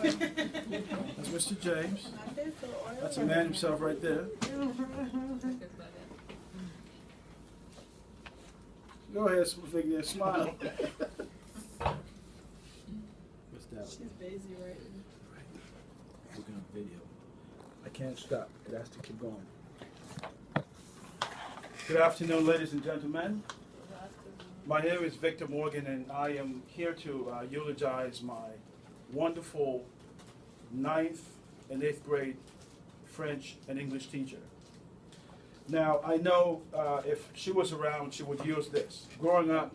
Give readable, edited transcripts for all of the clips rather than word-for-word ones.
That's Mr. James. That's a man himself right there. Go ahead, Vicky, smile. What's that? She's busy right now. Looking at video. I can't stop. It has to keep going. Good afternoon, ladies and gentlemen. My name is Victor Morgan, and I am here to eulogize my wonderful 9th and 8th grade French and English teacher. Now, I know if she was around, she would use this. Growing up,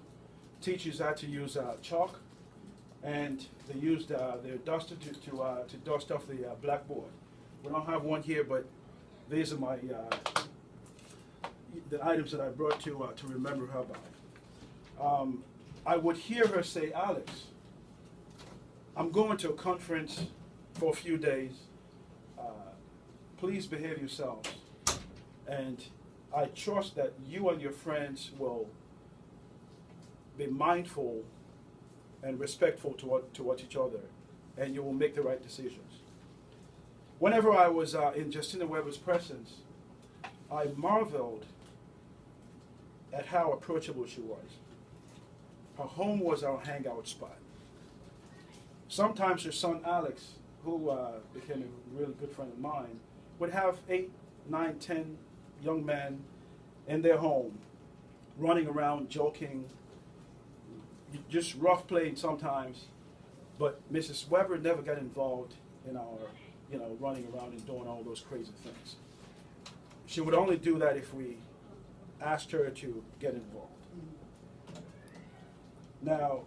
teachers had to use chalk, and they used their duster to dust off the blackboard. We don't have one here, but these are my the items that I brought to remember her by. I would hear her say, "Alex, I'm going to a conference for a few days. Please behave yourselves. And I trust that you and your friends will be mindful and respectful towards each other, and you will make the right decisions." Whenever I was in Justina Weber's presence, I marveled at how approachable she was. Her home was our hangout spot. Sometimes her son Alex, who became a really good friend of mine, would have 8, 9, 10 young men in their home, running around, joking, just rough playing sometimes. But Mrs. Weber never got involved in our, running around and doing all those crazy things. She would only do that if we asked her to get involved. Now,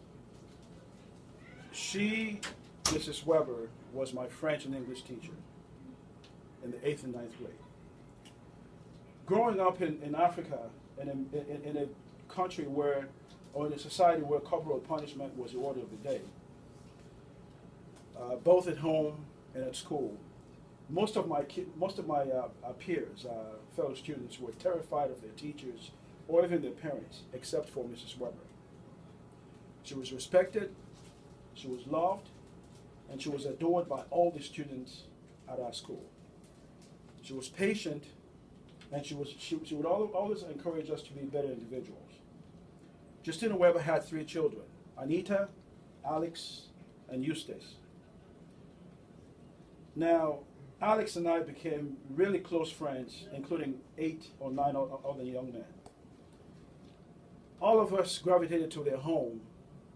Mrs. Weber, was my French and English teacher in the 8th and 9th grade. Growing up in Africa, in a country where, or in a society where corporal punishment was the order of the day, both at home and at school, most of my peers, fellow students, were terrified of their teachers or even their parents, except for Mrs. Weber. She was respected, she was loved, and she was adored by all the students at our school. She was patient, and she would always encourage us to be better individuals. Justina Weber had 3 children: Anita, Alex, and Eustace. Now, Alex and I became really close friends, including 8 or 9 other young men. All of us gravitated to their home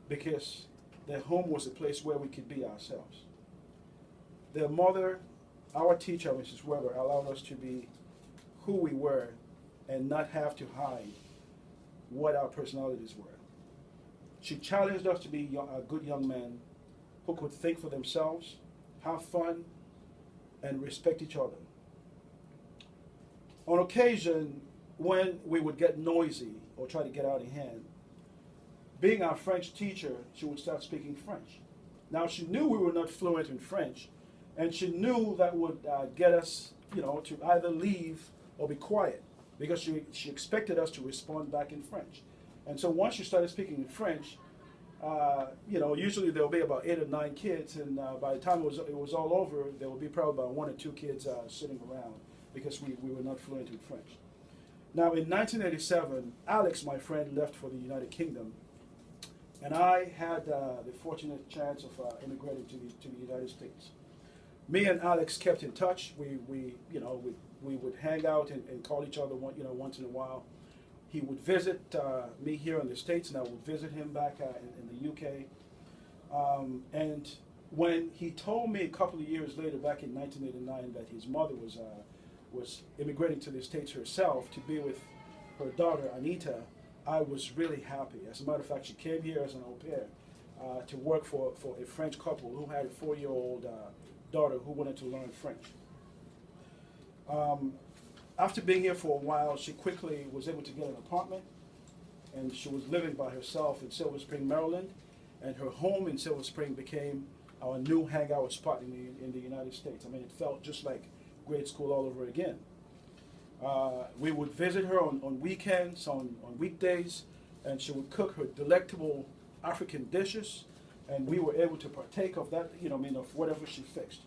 because their home was a place where we could be ourselves. Their mother, our teacher, Mrs. Weber, allowed us to be who we were and not have to hide what our personalities were. She challenged us to be good young men who could think for themselves, have fun, and respect each other. On occasion, when we would get noisy or try to get out of hand, being our French teacher, she would start speaking French. Now, she knew we were not fluent in French, and she knew that would get us, to either leave or be quiet, because she expected us to respond back in French. And so once she started speaking in French, usually there will be about 8 or 9 kids, and by the time it was all over, there will be probably about 1 or 2 kids sitting around, because we were not fluent in French. Now, in 1987, Alex, my friend, left for the United Kingdom, and I had the fortunate chance of immigrating to the United States. Me and Alex kept in touch. We would hang out and call each other once in a while. He would visit me here in the States, and I would visit him back in the UK. And when he told me a couple of years later, back in 1989, that his mother was immigrating to the States herself to be with her daughter, Anita, I was really happy. As a matter of fact, she came here as an au pair to work for a French couple who had a 4-year-old daughter who wanted to learn French. After being here for a while, she quickly was able to get an apartment, and she was living by herself in Silver Spring, Maryland, and her home in Silver Spring became our new hangout spot in the United States. I mean, it felt just like grade school all over again. We would visit her on weekends, on weekdays, and she would cook her delectable African dishes, and we were able to partake of that, of whatever she fixed.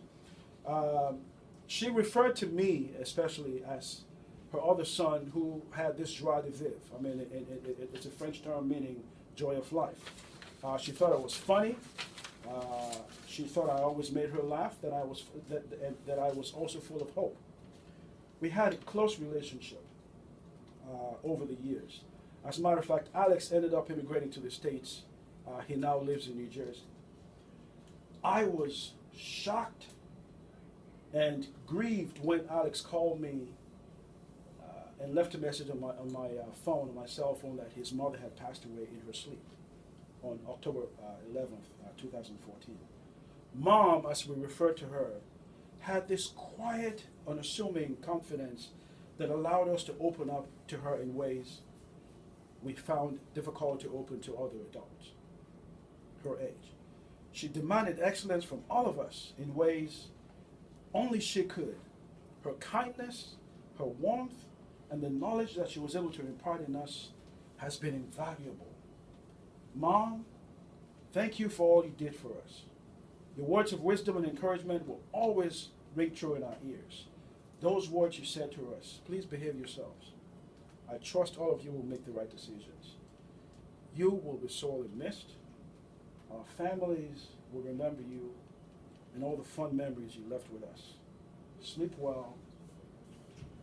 She referred to me especially as her other son who had this joie de vivre. I mean, it's a French term meaning joy of life. She thought it was funny. She thought I always made her laugh, that I was also full of hope. We had a close relationship over the years. As a matter of fact, Alex ended up immigrating to the States. He now lives in New Jersey. I was shocked and grieved when Alex called me and left a message on my phone, on my cell phone, that his mother had passed away in her sleep on October 11th, 2014. Mom, as we refer to her, had this quiet, unassuming confidence that allowed us to open up to her in ways we found difficult to open to other adults her age. She demanded excellence from all of us in ways only she could. Her kindness, her warmth, and the knowledge that she was able to impart in us has been invaluable. Mom, thank you for all you did for us. Your words of wisdom and encouragement will always ring true in our ears. Those words you said to us, please behave yourselves. I trust all of you will make the right decisions. You will be sorely missed. Our families will remember you and all the fun memories you left with us. Sleep well,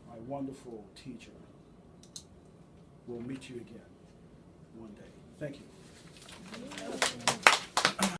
my wonderful teacher. We'll meet you again one day. Thank you.